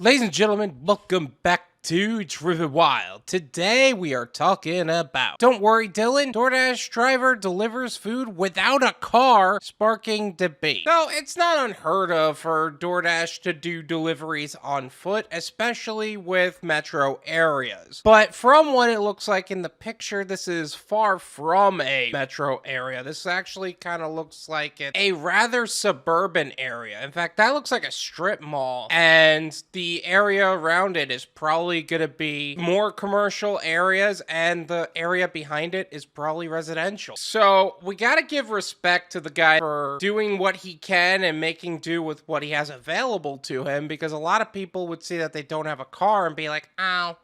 Ladies and gentlemen, welcome back to Driven Wild. Today we are talking about, don't worry Dylan, Doordash driver delivers food without a car, sparking debate. So it's not unheard of for Doordash to do deliveries on foot, especially with metro areas. But from what it looks like in the picture, this is far from a metro area. This actually kind of looks like it's a rather suburban area. In fact, that looks like a strip mall, and the area around it is probably going to be more commercial areas, and the area behind it is probably residential. So we got to give respect to the guy for doing what he can and making do with what he has available to him, because a lot of people would see that they don't have a car and be like, oh,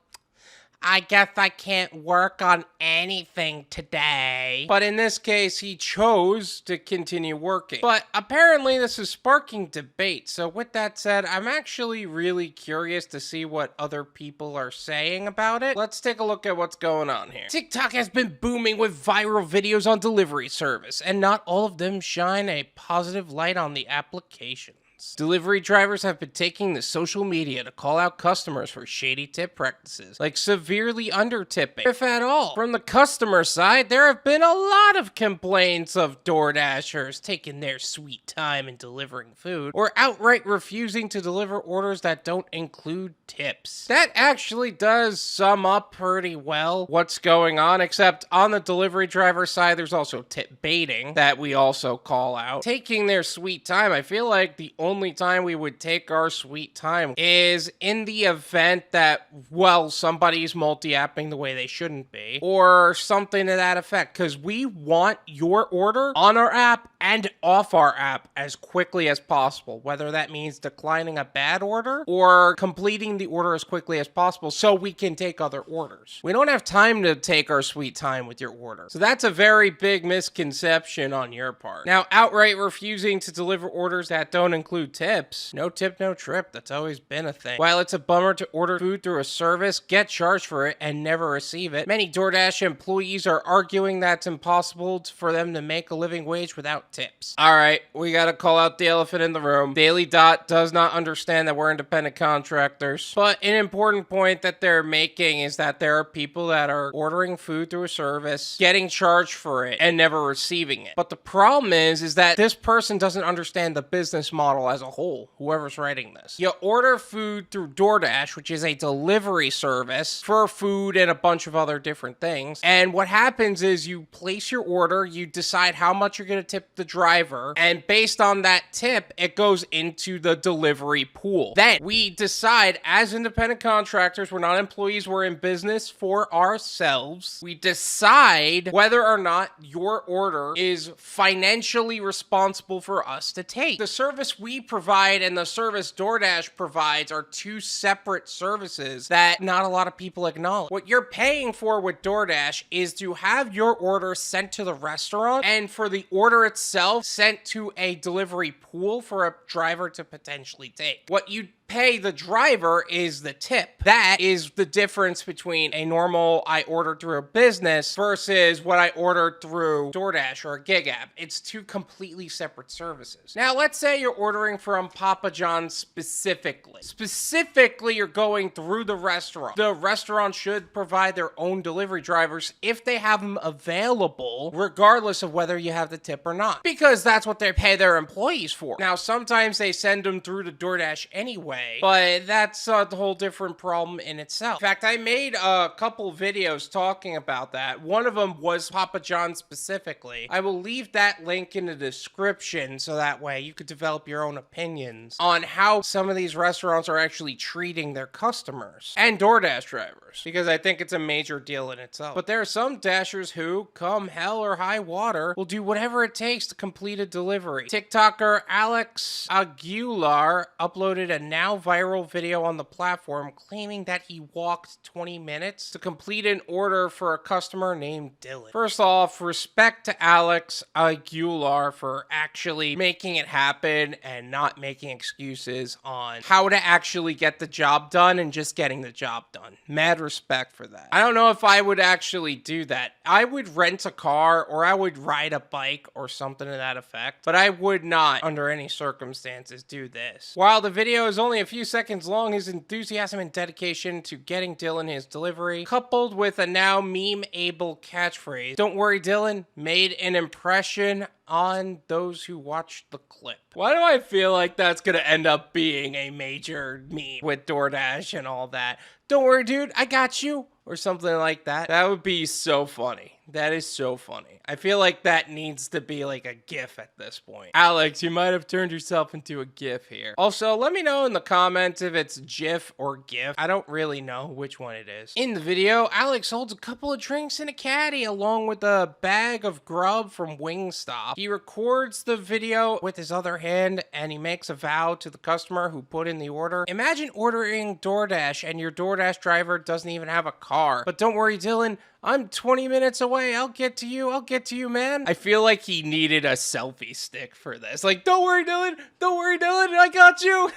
I guess I can't work on anything today. But in this case, he chose to continue working. But apparently this is sparking debate. So with that said, I'm actually really curious to see what other people are saying about it. Let's take a look at what's going on here. TikTok has been booming with viral videos on delivery service, and not all of them shine a positive light on the application. Delivery drivers have been taking to social media to call out customers for shady tip practices, like severely under-tipping, if at all. From the customer side, there have been a lot of complaints of Doordashers taking their sweet time in delivering food, or outright refusing to deliver orders that don't include tips. That actually does sum up pretty well what's going on, except on the delivery driver side, there's also tip baiting that we also call out. Taking their sweet time, I feel like the only time we would take our sweet time is in the event that, well, somebody's multi-apping the way they shouldn't be, or something to that effect, because we want your order on our app and off our app as quickly as possible, whether that means declining a bad order or completing the order as quickly as possible so we can take other orders. We don't have time to take our sweet time with your order. So that's a very big misconception on your part. Now, outright refusing to deliver orders that don't include tips. No tip, no trip. That's always been a thing. While it's a bummer to order food through a service, get charged for it, and never receive it, many DoorDash employees are arguing that it's impossible for them to make a living wage without tips. Alright, we gotta call out the elephant in the room. Daily Dot does not understand that we're independent contractors, but an important point that they're making is that there are people that are ordering food through a service, getting charged for it, and never receiving it. But the problem is that this person doesn't understand the business model as a whole, whoever's writing this. You order food through DoorDash, which is a delivery service for food and a bunch of other different things. And what happens is you place your order, you decide how much you're going to tip the driver, and based on that tip, it goes into the delivery pool. Then we decide as independent contractors, we're not employees, we're in business for ourselves. We decide whether or not your order is financially responsible for us to take. The service we provide and the service DoorDash provides are two separate services that not a lot of people acknowledge. What you're paying for with DoorDash is to have your order sent to the restaurant and for the order itself sent to a delivery pool for a driver to potentially take. What you pay the driver is the tip. That is the difference between a normal I ordered through a business versus what I ordered through DoorDash or a gig app. It's two completely separate services. Now, let's say you're ordering from Papa John's specifically. Specifically, you're going through the restaurant. The restaurant should provide their own delivery drivers if they have them available, regardless of whether you have the tip or not, because that's what they pay their employees for. Now, sometimes they send them through to DoorDash anyway, but that's a whole different problem in itself. In fact, I made a couple videos talking about that. One of them was Papa John specifically. I will leave that link in the description so that way you could develop your own opinions on how some of these restaurants are actually treating their customers and DoorDash drivers, because I think it's a major deal in itself. But there are some Dashers who, come hell or high water, will do whatever it takes to complete a delivery. TikToker Alex Aguilar uploaded a now viral video on the platform claiming that he walked 20 minutes to complete an order for a customer named Dylan. First off, respect to Alex Aguilar for actually making it happen and not making excuses on how to actually get the job done and just getting the job done. Mad respect for that. I don't know if I would actually do that. I would rent a car or I would ride a bike or something to that effect, but I would not, under any circumstances, do this. While the video is only only a few seconds long, his enthusiasm and dedication to getting Dylan his delivery, coupled with a now meme-able catchphrase, "Don't worry, Dylan," made an impression on those who watched the clip. Why do I feel like that's gonna end up being a major meme with DoorDash and all that? "Don't worry, dude, I got you," or something like that. That would be so funny. That is so funny. I feel like that needs to be like a GIF at this point. Alex, you might have turned yourself into a GIF here. Also, let me know in the comments if it's GIF or GIF. I don't really know which one it is. In the video, Alex holds a couple of drinks in a caddy along with a bag of grub from Wingstop. He records the video with his other hand and he makes a vow to the customer who put in the order. Imagine ordering DoorDash and your DoorDash driver doesn't even have a car. But don't worry, Dylan, I'm 20 minutes away. I'll get to you, man. I feel like he needed a selfie stick for this. Like, don't worry, Dylan. Don't worry, Dylan. I got you.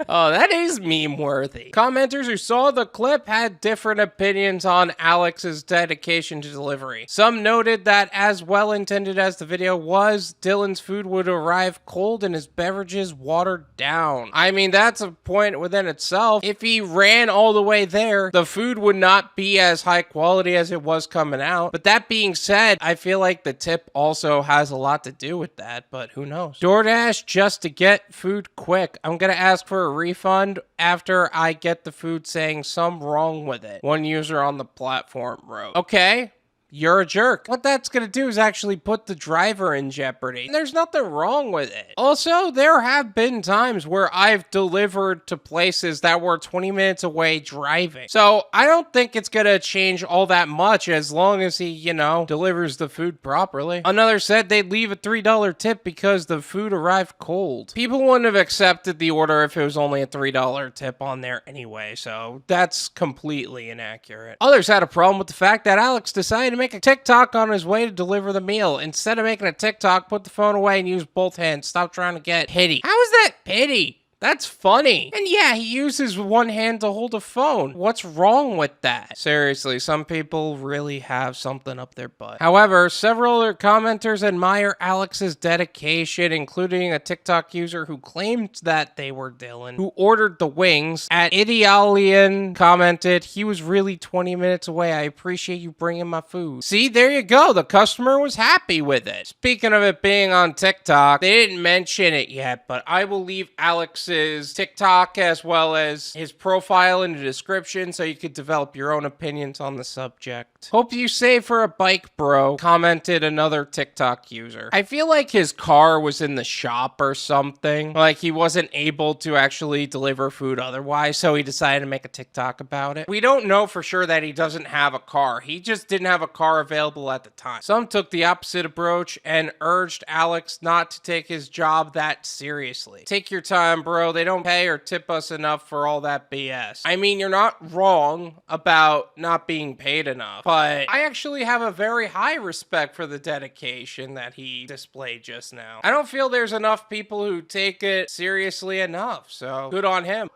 Oh, that is meme worthy. Commenters who saw the clip had different opinions on Alex's dedication to delivery. Some noted that as well intended as the video was, Dylan's food would arrive cold and his beverages watered down. I mean, that's a point within itself. If he ran all the way there, the food would not be as high quality as it was coming out. But that being said, I feel like the tip also has a lot to do with that, but who knows? DoorDash just to get food quick. I'm gonna ask for a refund after I get the food saying some wrong with it. One user on the platform wrote. Okay. You're a jerk. What that's gonna do is actually put the driver in jeopardy. There's nothing wrong with it. Also, there have been times where I've delivered to places that were 20 minutes away driving. So I don't think it's gonna change all that much as long as he, you know, delivers the food properly. Another said they'd leave a $3 tip because the food arrived cold. People wouldn't have accepted the order if it was only a $3 tip on there anyway, so that's completely inaccurate. Others had a problem with the fact that Alex decided to make a TikTok on his way to deliver the meal. Instead of making a TikTok, put the phone away and use both hands. Stop trying to get pity. How is that pity? That's funny. And yeah, he uses one hand to hold a phone. What's wrong with that? Seriously, some people really have something up their butt. However, several other commenters admire Alex's dedication, including a TikTok user who claimed that they were Dylan, who ordered the wings. At Idealian commented, "He was really 20 minutes away. I appreciate you bringing my food." See, there you go. The customer was happy with it. Speaking of it being on TikTok, they didn't mention it yet, but I will leave Alex's TikTok as well as his profile in the description so you could develop your own opinions on the subject. "Hope you save for a bike, bro," commented another TikTok user. I feel like his car was in the shop or something. Like he wasn't able to actually deliver food otherwise, so he decided to make a TikTok about it. We don't know for sure that he doesn't have a car. He just didn't have a car available at the time. Some took the opposite approach and urged Alex not to take his job that seriously. "Take your time, bro. They don't pay or tip us enough for all that BS." I mean, you're not wrong about not being paid enough, but I actually have a very high respect for the dedication that he displayed just now. I don't feel there's enough people who take it seriously enough, so good on him.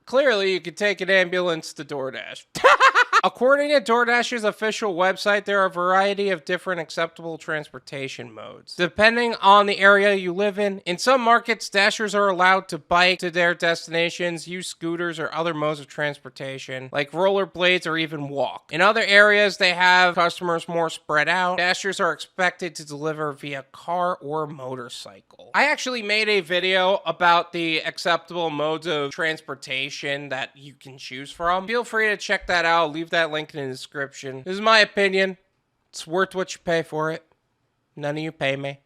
Clearly, you could take an ambulance to DoorDash. According to DoorDash's official website, there are a variety of different acceptable transportation modes, depending on the area you live in. In some markets, Dashers are allowed to bike to their destinations, use scooters or other modes of transportation, like rollerblades or even walk. In other areas, they have customers more spread out. Dashers are expected to deliver via car or motorcycle. I actually made a video about the acceptable modes of transportation that you can choose from. Feel free to check that out. Leave that link in the description. This is my opinion. It's worth what you pay for it. None of you pay me.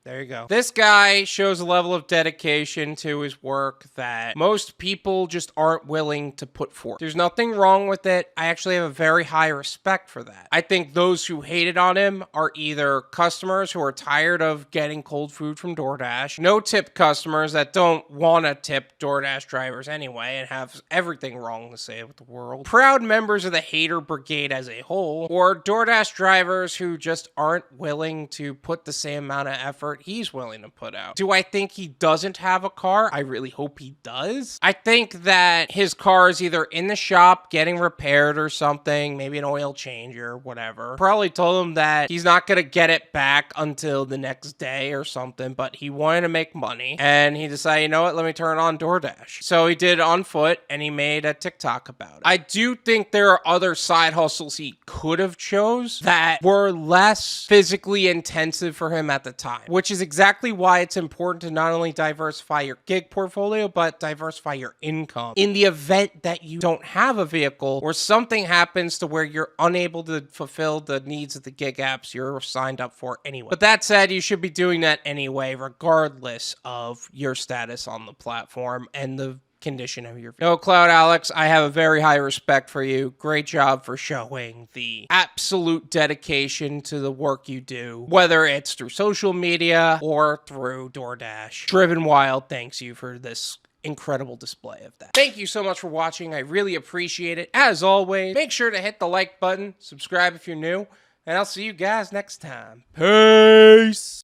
There you go. This guy shows a level of dedication to his work that most people just aren't willing to put forth. There's nothing wrong with it. I actually have a very high respect for that. I think those who hated on him are either customers who are tired of getting cold food from DoorDash, no tip customers that don't want to tip DoorDash drivers anyway and have everything wrong to say with the world, proud members of the hater brigade as a whole, or DoorDash drivers who just aren't willing to put the same amount of effort effort he's willing to put out. Do I think he doesn't have a car? I really hope he does. I think that his car is either in the shop getting repaired or something, maybe an oil change or whatever. Probably told him that he's not going to get it back until the next day or something, but he wanted to make money and he decided, you know what, let me turn on DoorDash. So he did it on foot and he made a TikTok about it. I do think there are other side hustles he could have chose that were less physically intensive for him at the time, which is exactly why it's important to not only diversify your gig portfolio, but diversify your income. In the event that you don't have a vehicle or something happens to where you're unable to fulfill the needs of the gig apps you're signed up for anyway. But that said, you should be doing that anyway, regardless of your status on the platform and the condition of your vehicle. No, Cloud Alex, I have a very high respect for you. Great job for showing the absolute dedication to the work you do, whether it's through social media or through DoorDash. Driven Wild thanks you for this incredible display of that. Thank you so much for watching. I really appreciate it. As always, make sure to hit the like button, subscribe if you're new, and I'll see you guys next time. Peace!